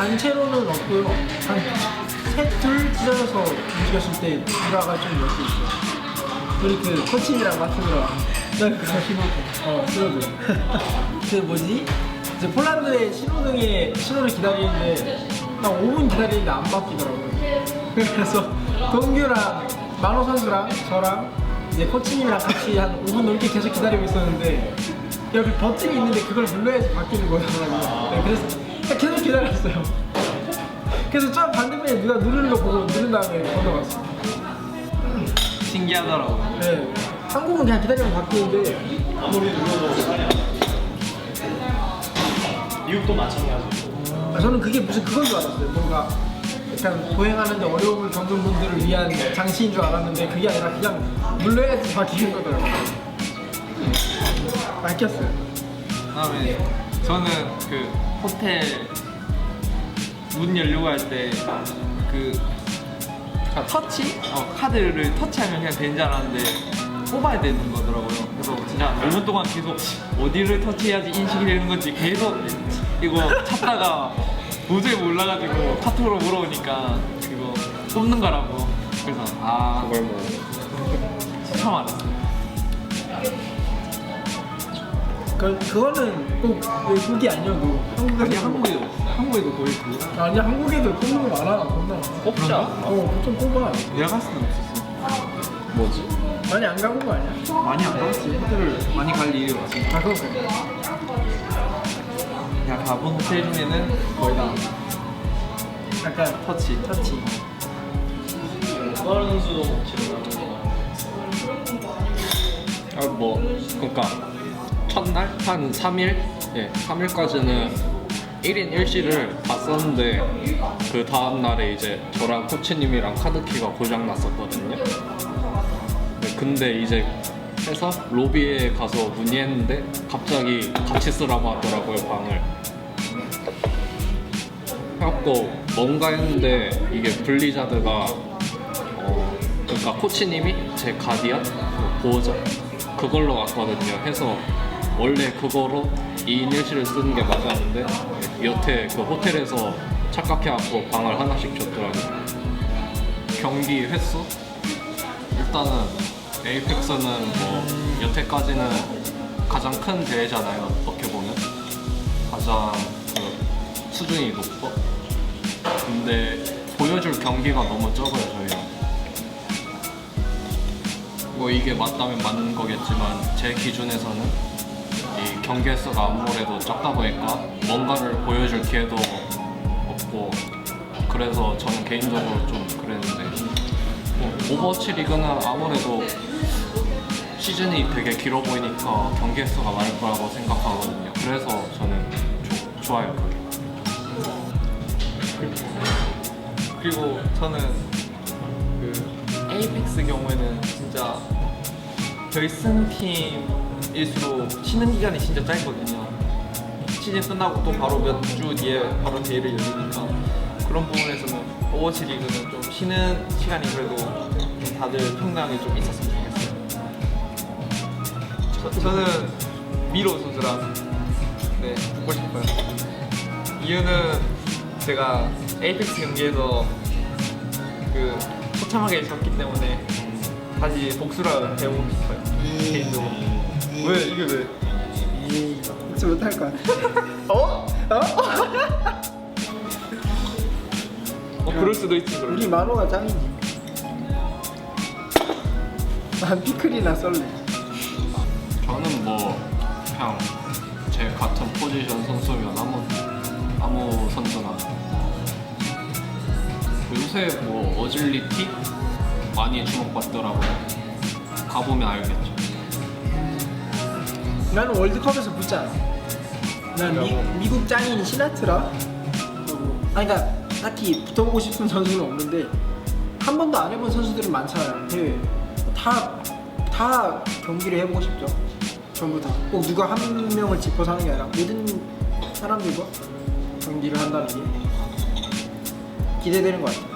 단체로는 없고요. 한 셋, 둘 찢어져서 움직였을 때 누라가 좀 몇 개 있어요. 우리 그 코치님이랑 같은 누라. 난 그거 신호등. 그 뭐지? 이제 폴란드의 신호를 기다리는데 한 5분 기다리는데 안 바뀌더라고요. 그래서 동규랑 만호 선수랑 저랑 이제 코치님이랑 같이 한 5분 넘게 계속 기다리고 있었는데 여기 버튼이 있는데 그걸 눌러야지 바뀌는 거더라고요. 네, 그래서 계속 기다렸어요. 그래서 저 반대편에 누가 누르는 거 보고 누른 다음에 건너갔어요. 신기하더라고요. 네, 한국은 그냥 기다리면 바뀌는데 미국도 마찬가지. 저는 그게 무슨 그건 줄 알았어요. 뭔가 약간 보행하는데 어려움을 겪는 분들을 위한 장치인 줄 알았는데 그게 아니라 그냥 눌러야지 바뀌는 거더라고요. 바뀌었어요. 그다음에 저는 그 호텔 문 열려고 할 때 그 터치? 카드를 터치하면 그냥 되는 줄 알았는데 뽑아야 되는 거더라고요. 그래서 진짜 5분 동안 계속 어디를 터치해야지 인식이 되는 건지 계속 이거 찾다가 도저히 몰라가지고 카톡으로 물어보니까 그거 뽑는 거라고. 그래서 그걸 뭐 처음 알았어요. 그거는 꼭 외국이 아니어도 아니 한국에도 거의 그거. 아니 한국에도 뽑는 거 많아. 겁나. 뽑지 않아? 좀 뽑아. 내가 갔을 땐 없었어. 뭐지? 많이 안 가본 거 아니야? 많이 안 가봤지. 호텔을 많이 갈 일이 없어. 아 그거. 내가 가본 호텔 중에는 거의 다 약간 터치. 수아르 선수도 지금 뭐 그러니까 첫날 한 3일? 예, 3일까지는 1인 1실을 다 썼는데 그 다음날에 이제 저랑 코치님이랑 카드키가 고장 났었거든요. 네, 근데 이제 해서 로비에 가서 문의했는데 갑자기 같이 쓰라고 하더라고요, 방을. 해갖고 뭔가 했는데 이게 블리자드가 그러니까 코치님이 제 가디언 보호자 그걸로 왔거든요. 해서 원래 그거로 2인 1실을 쓰는 게 맞았는데 여태 그 호텔에서 착각해갖고 방을 하나씩 줬더라고요. 경기 횟수? 일단은 에이펙스는 뭐 여태까지는 가장 큰 대회잖아요. 어떻게 보면 가장 그 수준이 높고 근데 보여줄 경기가 너무 적어요. 저희는 뭐 이게 맞다면 맞는 거겠지만 제 기준에서는 이 경기 횟수가 아무래도 적다 보니까 뭔가를 보여줄 기회도 없고 그래서 저는 개인적으로 좀 그랬는데 뭐 오버워치 리그는 아무래도 시즌이 되게 길어 보이니까 경기 횟수가 많을 거라고 생각하거든요. 그래서 저는 좋아요 그게. 그리고 저는 그 에이펙스 경우에는 진짜 결승팀일수록 쉬는 기간이 진짜 짧거든요. 시즌 끝나고 또 바로 몇 주 뒤에 바로 대회를 열리니까 그런 부분에서는 오버워치 리그는 좀 쉬는 시간이 그래도 좀 다들 평등하게 좀 있었으면 좋겠어요. 저는 미로 선수랑 붙고 싶어요. 이유는 제가 에이펙스 경기에서 그 처참하게 졌기 때문에 다시 복수를 해보고 싶어요. 개인적으로. 왜? 이게 왜? 복수 못할 것 같아. 그럴 수도 있지. 그럴 우리 만호가 짱이지. 난 피클이나 썰래. 저는 뭐 그냥 제 같은 포지션 선수면 아무 선수나 요새 뭐 어질리티 많이 주목받더라고요. 가보면 알겠죠. 나는 월드컵에서 붙지 않아. 난 미국 짱인 시나트라. 그러니까 딱히 붙어보고 싶은 선수는 없는데 한 번도 안 해본 선수들은 많잖아요. 해외 다 경기를 해보고 싶죠. 전부 다. 꼭 누가 한 명을 짚어서 하는 게 아니라 모든 사람들과 경기를 한다는 게 기대되는 것 같아요.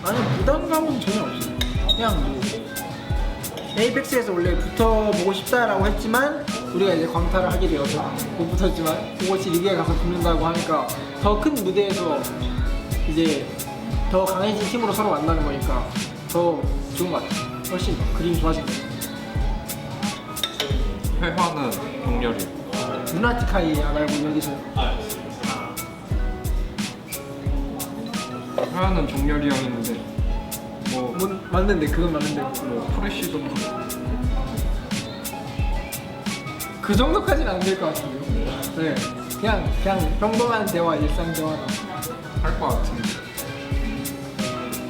아니 부담감은 전혀 없어요. 그냥 뭐 에이펙스에서 원래 붙어보고 싶다라고 했지만 우리가 이제 광탈을 하게 되어서 못 붙었지만 오버워치 리그에 가서 붙는다고 하니까 더 큰 무대에서 이제 더 강해진 팀으로 서로 만나는 거니까 더 좋은 것 같아요. 훨씬 그림이 좋아진 거예요. 회화는 동렬이. 루나티카이 안 알고 여기서 회화는 종렬이 형인데 뭐 맞는데 그건 맞는데 뭐 프레시 정도 그 정도까지는 안 될 것 같은데요. 네, 그냥 평범한 대화, 일상 대화나 할 것 같은데.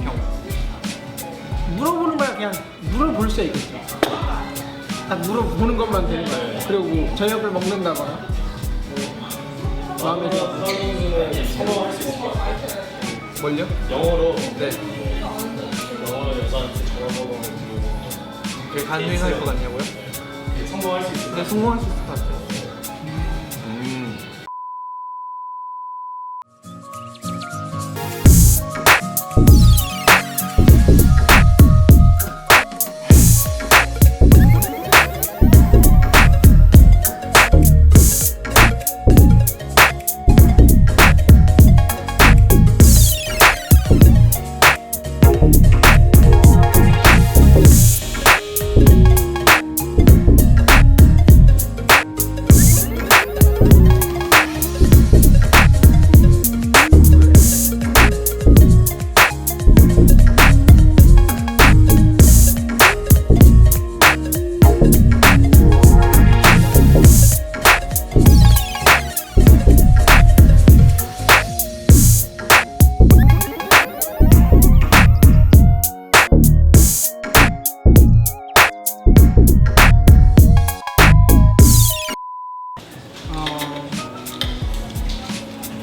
형. 물어보는 거야. 그냥 물어볼 수 있겠죠. 딱 물어보는 것만 되는 거예요. 그리고 저녁을 먹는다거나 마음에 들어. 성공할 수 있을 것 같아요. 뭘요? 영어로 네. 영어로 여자한테 전화번호 그게 가능할 것 같냐고요? 성공할 수 있을 것 네, 성공할 수 있을 것 같아요.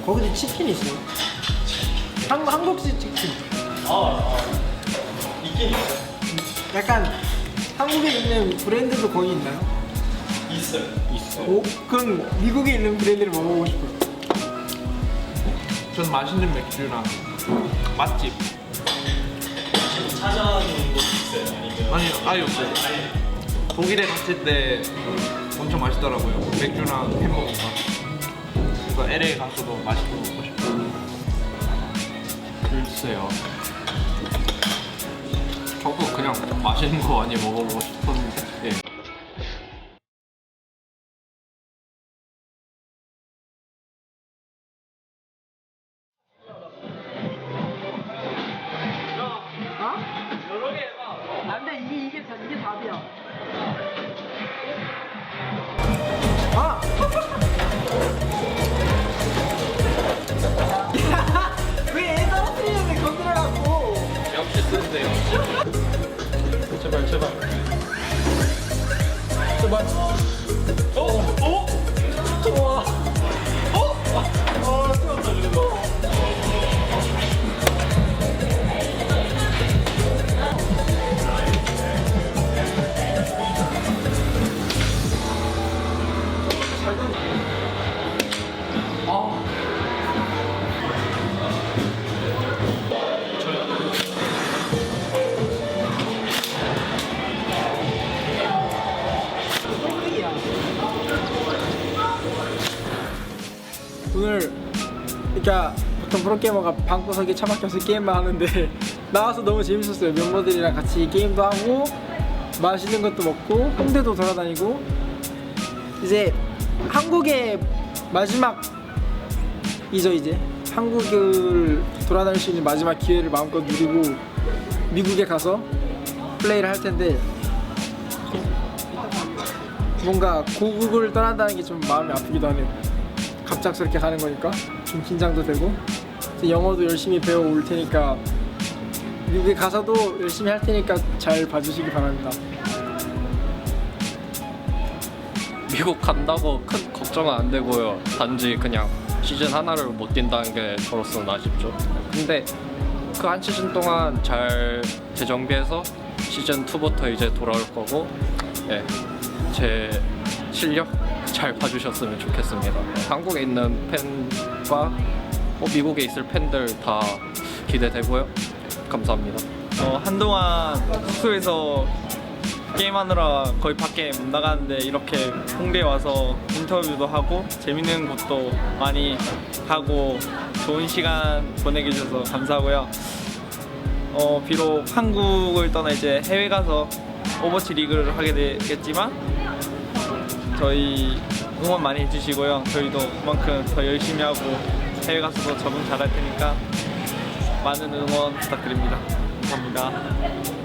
거기도 치킨이 있어요. 한국식 치킨. 있긴 있어요. 약간 한국에 있는 브랜드도 거기 있나요? 있어요. 오? 그럼 미국에 있는 브랜드를 먹어보고 싶어요. 전 맛있는 맥주랑 맛집. 찾아놓은 곳 있어요. 아니면 아니 아예 없어요. 독일에 갔을 때 엄청 맛있더라고요. 맥주랑 햄버거가. 그래서 LA 가서도 맛있게 먹고 싶어요. 글쎄요. 저도 그냥 맛있는 거 많이 먹어보고 싶었는데. 예. 여러 개 해봐. 안 돼, 이게 답이야. 아! 왜 애 떨어뜨리는데 건드려갖고. 역시 쓰는데요. 제발. 제발. 좋아. 세웠다, 그래도. 오늘 그러니까 보통 프로게이머가 방구석에 처박혀서 게임만 하는데 나와서 너무 재밌었어요. 멤버들이랑 같이 게임도 하고 맛있는 것도 먹고 홍대도 돌아다니고 이제 한국의 마지막이죠. 이제 한국을 돌아다닐 수 있는 마지막 기회를 마음껏 누리고 미국에 가서 플레이를 할 텐데 뭔가 고국을 떠난다는 게 좀 마음이 아프기도 하네요. 갑작스럽게 가는 거니까 좀 긴장도 되고 영어도 열심히 배워올 테니까 미국에 가서도 열심히 할 테니까 잘 봐주시기 바랍니다. 미국 간다고 큰 걱정은 안 되고요. 단지 그냥 시즌 하나를 못 뛴다는 게 저로서는 아쉽죠. 근데 그 한 시즌 동안 잘 재정비해서 시즌 2부터 이제 돌아올 거고, 예, 제 실력 잘 봐주셨으면 좋겠습니다. 한국에 있는 팬과 미국에 있을 팬들 다 기대되고요. 감사합니다. 한동안 숙소에서 게임하느라 거의 밖에 못 나가는데 이렇게 홍대에 와서 인터뷰도 하고 재밌는 곳도 많이 가고 좋은 시간 보내게 해주셔서 감사하고요. 비록 한국을 떠나 이제 해외 가서 오버워치 리그를 하게 되겠지만 저희 응원 많이 해주시고요. 저희도 그만큼 더 열심히 하고 해외 가서도 적응 잘할 테니까 많은 응원 부탁드립니다. 감사합니다.